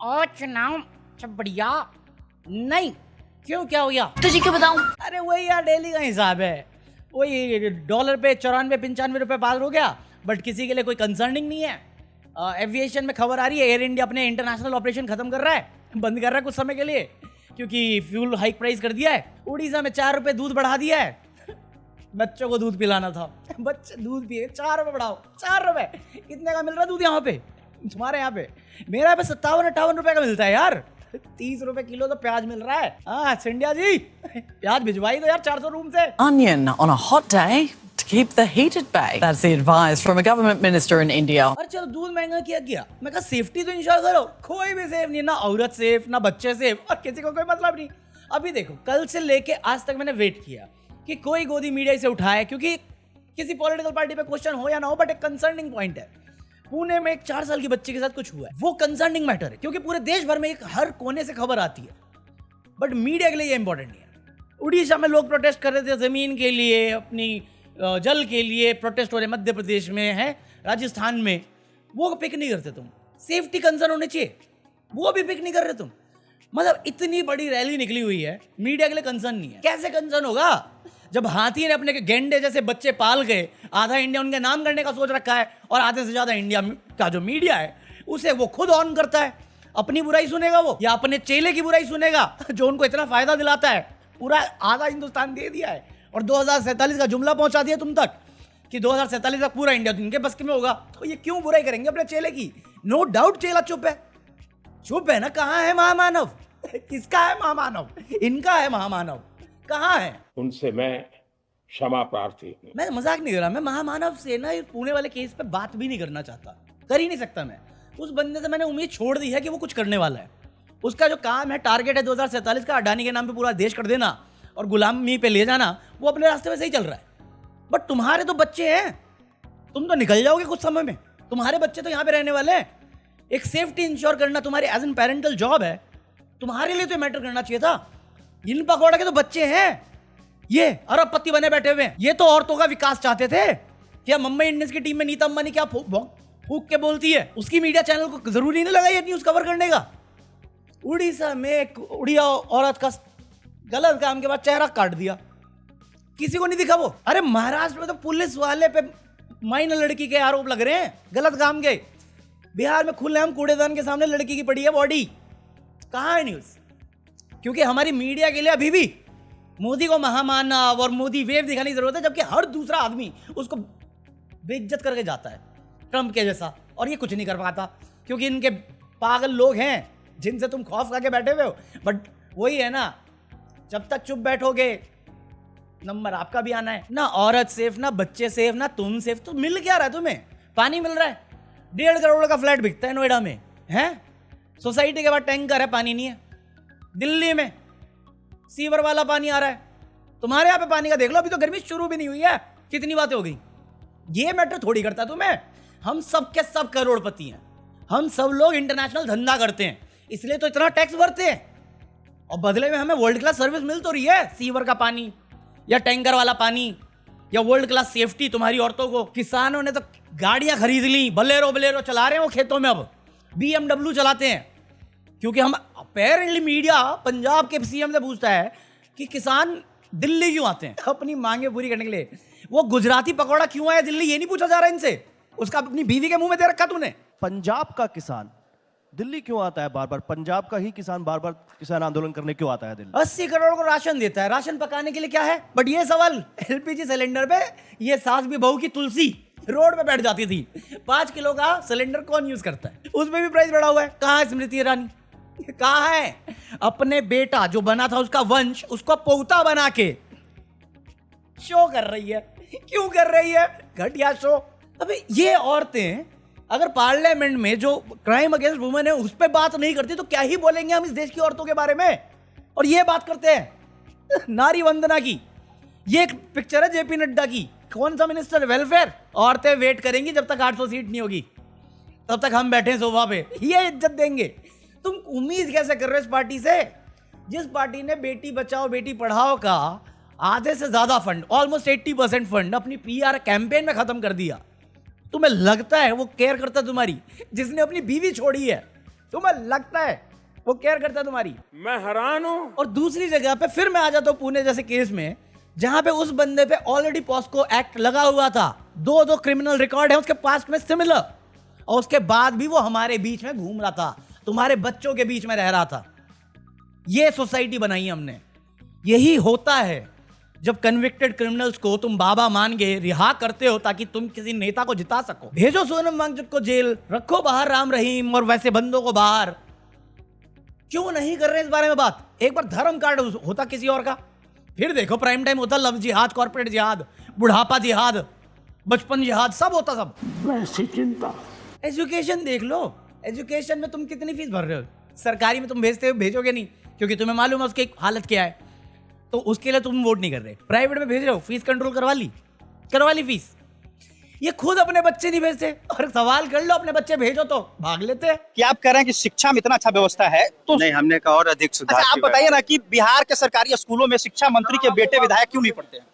और चुनाव सब बढ़िया नहीं। क्यों, क्या हो गया? तुझे क्यों बताऊं? अरे वही यार, डेली का हिसाब है। वही डॉलर पे 94-95 रुपए पार हो गया, बट किसी के लिए कोई कंसर्निंग नहीं है। एविएशन में खबर आ रही है, एयर इंडिया अपने इंटरनेशनल ऑपरेशन खत्म कर रहा है, बंद कर रहा है कुछ समय के लिए, क्योंकि फ्यूल हाइक प्राइस कर दिया है। उड़ीसा में 4 रुपए दूध बढ़ा दिया है। बच्चों को दूध पिलाना था, बच्चे दूध पिए, 4 रुपए बढ़ाओ, 4 रुपए इतने का मिल रहा है दूध यहाँ पे, तुम्हारे यहाँ पे। मेरे यहाँ पे 57-58 रुपए का मिलता है यार। 30 रुपए किलो तो प्याज मिल रहा है। हाँ सिंधिया जी, प्याज भिजवाई दो यार 400 रूम से। Onion on a hot day to keep the heat at bay. That's the advice from a government minister in India. अरे चलो दूध महंगा किया गया, मैं कहा सेफ्टी तो इंश्योर करो। कोई भी सेफ नहीं, ना औरत सेफ, ना बच्चे सेफ, और किसी को कोई मतलब नहीं। अभी देखो, कल से लेके आज तक मैंने वेट किया कि कोई गोदी मीडिया से उठाए, क्योंकि किसी पॉलिटिकल पार्टी पे क्वेश्चन हो या ना हो, बट एक कंसर्निंग पॉइंट है। पुणे में एक 4 साल की बच्चे के साथ कुछ हुआ है, वो कंसर्निंग मैटर है, क्योंकि पूरे देश भर में एक हर कोने से खबर आती है, बट मीडिया के लिए ये इंपॉर्टेंट नहीं है। उड़ीसा में लोग प्रोटेस्ट कर रहे थे जमीन के लिए, अपनी जल के लिए प्रोटेस्ट हो रहे, मध्य प्रदेश में है, राजस्थान में, वो पिक नहीं करते तुम। सेफ्टी कंसर्न होने चाहिए, वो भी पिक नहीं कर रहे तुम। मतलब इतनी बड़ी रैली निकली हुई है, मीडिया के लिए कंसर्न नहीं है। कैसे कंसर्न होगा जब हाथी ने अपने गेंडे जैसे बच्चे पाल के आधा इंडिया उनके नाम करने का सोच रखा है, और आधे से ज्यादा इंडिया का जो मीडिया है उसे वो खुद ऑन करता है। अपनी बुराई सुनेगा वो, या अपने चेले की बुराई सुनेगा जो उनको इतना फायदा दिलाता है। पूरा आधा हिंदुस्तान दे दिया है, और 2047 का जुमला पहुंचा दिया तुम तक कि 2047 तक पूरा इंडिया उनके बस में होगा, तो ये क्यों बुराई करेंगे अपने चेले की? नो डाउट चेला चुप है, चुप है ना। कहाँ है महामानव? किसका है महामानव? इनका है महामानव, कहाँ है? उनसे मैं क्षमा प्रार्थी हूँ। मैं मजाक नहीं कर रहा, मैं महामानव से ना पुणे वाले केस पे बात भी नहीं करना चाहता, कर ही नहीं सकता मैं। उस बंदे से मैंने उम्मीद छोड़ दी है कि वो कुछ करने वाला है। उसका जो काम है, टारगेट है 2047 का, अडानी के नाम पे पूरा देश कर देना और गुलामी पे ले जाना, वो अपने रास्ते में सही चल रहा है। बट तुम्हारे तो बच्चे हैं, तुम तो निकल जाओगे कुछ समय में, तुम्हारे बच्चे तो यहाँ पे रहने वाले हैं। एक सेफ्टी इंश्योर करना तुम्हारी एज एन पेरेंटल जॉब है, तुम्हारे लिए तो मैटर करना चाहिए था। इन पकौड़ा के तो बच्चे हैं, ये अरबपति बने बैठे हुए हैं। ये तो औरतों का विकास चाहते थे। क्या मुंबई इंडियंस की टीम में नीता अंबानी क्या फूक के बोलती है, उसकी मीडिया चैनल को जरूरी नहीं लगा ये न्यूज कवर करने का। उड़ीसा में एक उड़िया औरत का गलत काम के बाद चेहरा काट दिया, किसी को नहीं दिखा वो। अरे महाराष्ट्र में तो पुलिस वाले पे माइनर लड़की के आरोप लग रहे हैं गलत काम के। बिहार में खुलेआम कूड़ेदान के सामने लड़की की पड़ी है बॉडी। कहाँ है न्यूज? क्योंकि हमारी मीडिया के लिए अभी भी मोदी को महामानव और मोदी वेव दिखाने की जरूरत है, जबकि हर दूसरा आदमी उसको बेइज्जत करके जाता है ट्रंप के जैसा, और ये कुछ नहीं कर पाता क्योंकि इनके पागल लोग हैं जिनसे तुम खौफ खा के बैठे हुए हो। बट वही है ना, जब तक चुप बैठोगे नंबर आपका भी आना है। ना औरत सेफ, ना बच्चे सेफ, ना तुम सेफ। तो मिल क्या रहा है तुम्हें? पानी मिल रहा है, 1.5 करोड़ का फ्लैट बिकता है नोएडा में, है सोसाइटी के बाद टैंकर है, पानी नहीं है। दिल्ली में सीवर वाला पानी आ रहा है, तुम्हारे यहाँ पे पानी का देख लो, अभी तो गर्मी शुरू भी नहीं हुई है, कितनी बातें हो गई। ये मैटर थोड़ी करता तुम्हें। हम सब के सब करोड़पति हैं, हम सब लोग इंटरनेशनल धंधा करते हैं, इसलिए तो इतना टैक्स भरते हैं, और बदले में हमें वर्ल्ड क्लास सर्विस मिल तो रही है, सीवर का पानी या टैंकर वाला पानी या वर्ल्ड क्लास सेफ्टी तुम्हारी औरतों को। किसानों ने तो गाड़ियां खरीद ली, बलेरो चला रहे हैं वो खेतों में, अब BMW चलाते हैं। क्योंकि हम अपेरेंटली मीडिया पंजाब के सीएम से पूछता है कि किसान दिल्ली क्यों आते हैं अपनी मांगे पूरी करने के लिए, वो गुजराती पकौड़ा क्यों आया दिल्ली, ये नहीं पूछा जा रहा इनसे। उसका अपनी बीवी के मुंह में दे रखा तूने। पंजाब का किसान दिल्ली क्यों आता है बार बार? पंजाब का ही किसान बार बार किसान आंदोलन करने क्यों आता है दिल्ली? 80 करोड़ को राशन देता है, राशन पकाने के लिए क्या है? बट ये सवाल LPG सिलेंडर पे ये सास भी बहू की तुलसी रोड पे बैठ जाती थी। 5 किलो का सिलेंडर कौन यूज करता है? उसमें भी प्राइस बढ़ा हुआ है। कहाँ है स्मृति ईरानी? कहाँ है? अपने बेटा जो बना था उसका वंश, उसको पोता बना के शो कर रही है। क्यों कर रही है? घटिया शो। अबे ये औरतें अगर पार्लियामेंट में जो क्राइम अगेंस्ट वुमेन है उस पर बात नहीं करती तो क्या ही बोलेंगे हम इस देश की औरतों के बारे में? और ये बात करते हैं नारी वंदना की। ये एक पिक्चर है JP नड्डा की, कौन सा मिनिस्टर? वेलफेयर। औरतें वेट करेंगी जब तक 800 सीट नहीं होगी, तब तक हम बैठे सोफा पे, ये इज्जत देंगे। तुम उम्मीद कैसे कर रहे हो इस पार्टी से, जिस पार्टी ने बेटी बचाओ बेटी पढ़ाओ का आधे से ज्यादा फंड, ऑलमोस्ट 80% फंड अपनी PR कैंपेन में खत्म कर दिया। तुम्हें लगता है वो केयर करता तुम्हारी? जिसने अपनी बीवी छोड़ी है, तुम्हें लगता है वो केयर करता है तुम्हारी? मैं हैरान हूं। और दूसरी जगह पे फिर मैं आ जाता हूँ पुणे जैसे केस में, जहां पे उस बंदे पे ऑलरेडी पॉस्को एक्ट लगा हुआ था, दो क्रिमिनल रिकॉर्ड है उसके पास्ट में सिमिलर, और उसके बाद भी वो हमारे बीच में घूम रहा था, तुम्हारे बच्चों के बीच में रह रहा था। ये सोसाइटी बनाई हमने। यही होता है जब कन्विक्टेड क्रिमिनल्स को तुम बाबा मान के रिहा करते हो ताकि तुम किसी नेता को जिता सको। भेजो सोनम वांगचुक को जेल, रखो बाहर राम रहीम और वैसे बंदों को बाहर। क्यों नहीं कर रहे इस बारे में बात? एक बार धर्म कार्ड होता किसी और का, फिर देखो प्राइम टाइम होता लव जिहाद, कॉर्पोरेट जिहाद, बुढ़ापा जिहाद, बचपन जिहाद, सब होता सब। वैसी चिंता। एजुकेशन देख लो, एजुकेशन में तुम कितनी फीस भर रहे हो? सरकारी में तुम भेजते हो, भेजोगे नहीं क्योंकि तुम्हें मालूम है उसकी हालत क्या है, तो उसके लिए तुम वोट नहीं कर रहे। प्राइवेट में भेज रहे हो, फीस कंट्रोल करवा ली फीस। ये खुद अपने बच्चे नहीं भेजते, और सवाल कर लो अपने बच्चे भेजो तो भाग लेते हैं। कि आप कह रहे हैं कि शिक्षा में इतना अच्छा व्यवस्था है तो नहीं, हमने कहा और अधिक सुधार अच्छा, आप की बताइए ना कि बिहार के सरकारी स्कूलों में शिक्षा मंत्री के बेटे विधायक क्यों नहीं पढ़ते हैं?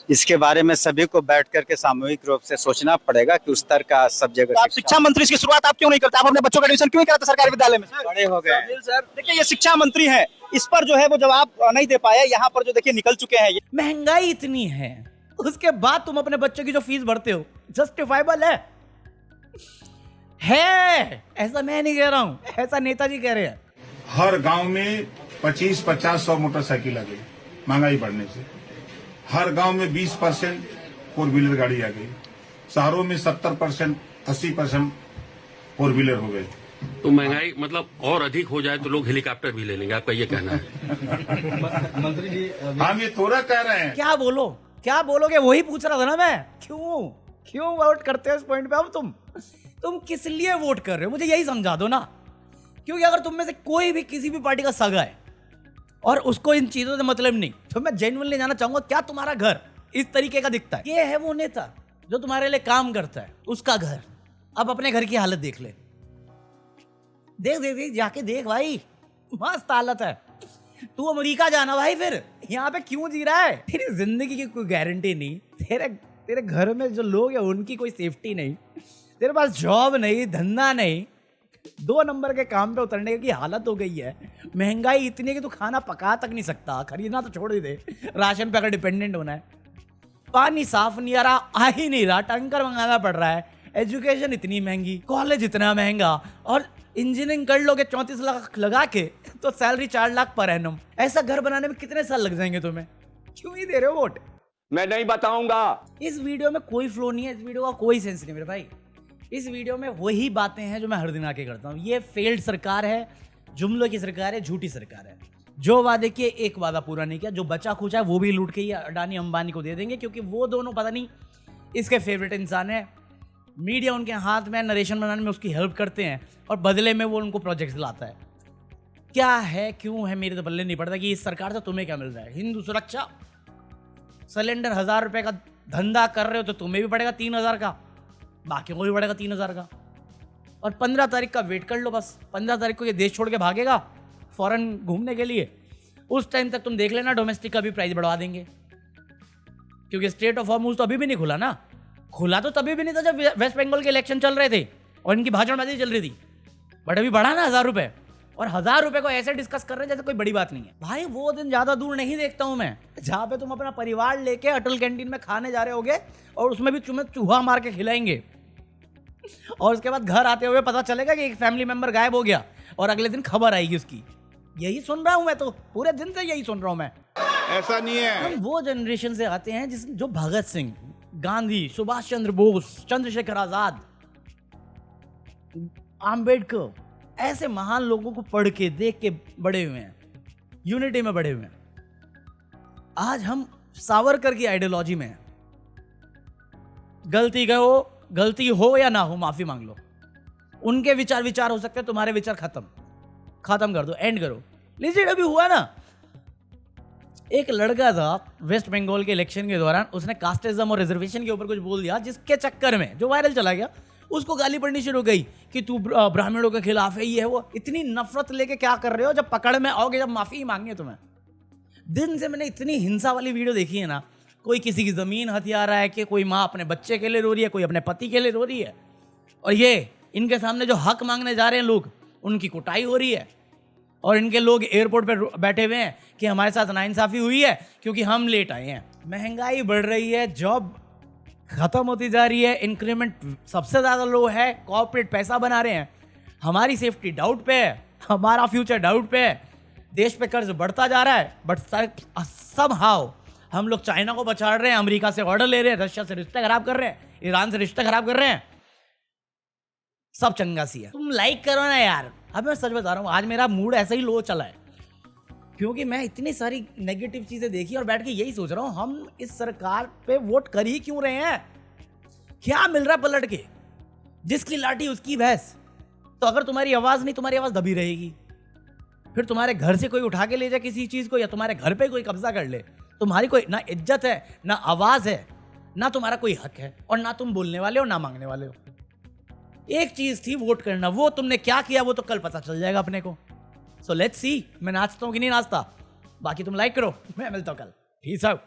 इसके बारे में सभी को बैठ करके सामूहिक रूप से सोचना पड़ेगा कि उस स्तर का सब तो जगह आप शिक्षा मंत्री इसकी शुरुआत आप क्यों नहीं करते? आप अपने बच्चों का एडमिशन क्यों नहीं कराते सरकारी विद्यालय में? बड़े हो गए। सर देखिए, ये शिक्षा मंत्री है, इस पर जो है वो जवाब नहीं दे पाए। यहाँ पर जो देखिए निकल चुके हैं ये। महंगाई इतनी है, उसके बाद तुम अपने बच्चों की जो फीस भरते हो, जस्टिफाइबल है? ऐसा मैं नहीं कह रहा हूं, ऐसा नेताजी कह रहे हैं। हर गांव में 25-50-100 मोटरसाइकिल आ गई महंगाई बढ़ने से। हर गांव में 20% 4 व्हीलर गाड़ी आ गई। शहरों में 70%, 80% 4 व्हीलर हो गए। तो महंगाई मतलब और अधिक हो जाए तो लोग हेलीकॉप्टर भी ले लेंगे, आपका ये कहना है? मंत्री जी हम ये थोड़ा कह रहे हैं। क्या बोलोगे? वही पूछ रहा था ना मैं। क्यों वोट करते हो इस पॉइंट पे? अब तुम किस लिए वोट कर रहे हो, मुझे यही समझा दो ना। क्योंकि अगर तुम में से कोई भी किसी भी पार्टी का सगा है और उसको इन चीजों से मतलब नहीं, तो मैं जेन्युइनली जानना चाहूंगा क्या तुम्हारा घर इस तरीके का दिखता है? ये है वो नेता जो तुम्हारे लिए काम करता है, उसका घर। अब अपने घर की हालत देख ले, देख जाके देख भाई, मस्त हालत है। तू अमेरिका जाना भाई, फिर यहाँ पे क्यों जी रहा है? तेरी जिंदगी की कोई गारंटी नहीं, तेरे घर में जो लोग हैं उनकी कोई सेफ्टी नहीं, तेरे पास जॉब नहीं, धंधा नहीं, 2 नंबर के काम पे उतरने की हालत हो गई है। महंगाई इतनी है कि तू खाना पका तक नहीं सकता, खरीदना तो छोड़ ही दे, राशन पे अगर डिपेंडेंट होना है। पानी साफ नहीं आ रहा, आ ही नहीं रहा, टैंकर मंगाना पड़ रहा है। एजुकेशन इतनी महंगी, कॉलेज इतना महंगा, और इंजीनियरिंग कर लोगे 34 लाख लगा के तो सैलरी 4 लाख पर एनम। ऐसा घर बनाने में कितने साल लग जाएंगे तुम्हें? क्यों ही दे रहे हो वोट? मैं नहीं बताऊंगा। इस वीडियो में कोई फ्लो नहीं है, इस वीडियो का कोई सेंस नहीं मेरे भाई। इस वीडियो में वही बातें हैं जो मैं हर दिन आके करता हूँ। ये फेल्ड सरकार है, जुमलों की सरकार है, झूठी सरकार है। जो वादे किए एक वादा पूरा नहीं किया, जो बचा खुचा है वो भी लूट के ही अडानी अंबानी को दे देंगे, क्योंकि वो दोनों पता नहीं इसके फेवरेट इंसान है। मीडिया उनके हाथ में, नरेशन बनाने में उसकी हेल्प करते हैं और बदले में वो उनको प्रोजेक्ट्स लाता है। क्या है, क्यों है, मेरे तो बल्ले नहीं पड़ता कि इस सरकार से तुम्हें क्या मिल रहा है। हिंदू सुरक्षा सिलेंडर 1000 रुपए का धंधा कर रहे हो तो तुम्हें भी पड़ेगा 3000 का, बाकी को भी पड़ेगा 3000 का। और 15 तारीख का वेट कर लो बस। 15 तारीख को ये देश छोड़ के भागेगा फॉरेन घूमने के लिए। उस टाइम तक तुम देख लेना डोमेस्टिक का भी प्राइस बढ़वा देंगे, क्योंकि स्टेट ऑफ हॉर्मुज़ तो अभी भी नहीं खुला ना। खुला तो तभी भी नहीं था जब वेस्ट बंगाल के इलेक्शन चल रहे थे और इनकी भाषणबाजी चल रही थी, बट अभी बढ़ा ना 1000 रुपए। और 1000 रुपए को ऐसे डिस्कस कर रहे हैं जैसे कोई बड़ी बात नहीं है। भाई वो दिन ज्यादा दूर नहीं देखता हूं मैं, जहां पे तुम अपना परिवार लेके अटल कैंटीन में खाने जा रहे होगे और उसमें भी तुम्हें चूहा मार के खिलाएंगे, और उसके बाद घर आते हुए पता चलेगा कि एक फैमिली मेंबर गायब हो गया और अगले दिन खबर आएगी उसकी। यही सुन रहा हूं मैं, तो पूरे दिन से यही सुन रहा हूं मैं। ऐसा नहीं है। हम वो जनरेशन से आते हैं जो भगत सिंह, गांधी, सुभाष चंद्र बोस, चंद्रशेखर आजाद, आम्बेडकर, ऐसे महान लोगों को पढ़ के देख के बड़े हुए हैं, यूनिटी में बड़े हुए हैं। आज हम सावरकर की आइडियोलॉजी में हैं। गलती हो या ना हो माफी मांग लो। उनके विचार हो सकते हैं, तुम्हारे विचार खत्म कर दो, एंड करो। लीजिए अभी हुआ ना, एक लड़का था वेस्ट बंगाल के इलेक्शन के दौरान, उसने कास्टिज्म और रिजर्वेशन के ऊपर कुछ बोल दिया, जिसके चक्कर में जो वायरल चला गया, उसको गाली पड़नी शुरू हो गई कि तू ब्राह्मणों के खिलाफ है, ये है वो। इतनी नफरत लेके क्या कर रहे हो? जब पकड़ में आओगे, जब माफी मांगनी है तुम्हें। दिन से मैंने इतनी हिंसा वाली वीडियो देखी है ना, कोई किसी की जमीन हथिया रहा है, कि कोई माँ अपने बच्चे के लिए रो रही है, कोई अपने पति के लिए रो रही है, और ये इनके सामने जो हक मांगने जा रहे हैं लोग, उनकी कुटाई हो रही है और इनके लोग एयरपोर्ट पे बैठे हुए हैं कि हमारे साथ नाइंसाफी हुई है क्योंकि हम लेट आए हैं। महंगाई बढ़ रही है, जॉब खत्म होती जा रही है, इंक्रीमेंट सबसे ज़्यादा लो है, कॉर्पोरेट पैसा बना रहे हैं, हमारी सेफ्टी डाउट पे है, हमारा फ्यूचर डाउट पे है, देश पे कर्ज बढ़ता जा रहा है, बट समहाउ हम लोग चाइना को पछाड़ रहे हैं, अमेरिका से ऑर्डर ले रहे हैं, रशिया से रिश्ते खराब कर रहे हैं, ईरान से रिश्ते खराब कर रहे हैं, सब चंगा सी है। तुम लाइक करो ना यार। अब मैं सच बता रहा हूँ, आज मेरा मूड ऐसा ही लो चला है क्योंकि मैं इतनी सारी नेगेटिव चीजें देखी और बैठ के यही सोच रहा हूँ हम इस सरकार पे वोट कर ही क्यों रहे हैं। क्या मिल रहा है पलट के, जिसकी लाठी उसकी भैंस। तो अगर तुम्हारी आवाज नहीं, तुम्हारी आवाज दबी रहेगी, फिर तुम्हारे घर से कोई उठा के ले जाए किसी चीज को या तुम्हारे घर पे कोई कब्जा कर ले, तुम्हारी कोई ना इज्जत है, ना आवाज है, ना तुम्हारा कोई हक है और ना तुम बोलने वाले हो ना मांगने वाले हो। एक चीज थी वोट करना, वो तुमने क्या किया वो तो कल पता चल जाएगा अपने को। सो लेट्स सी मैं नाचता हूं कि नहीं नाचता। बाकी तुम लाइक करो, मैं मिलता हूं कल। Peace out.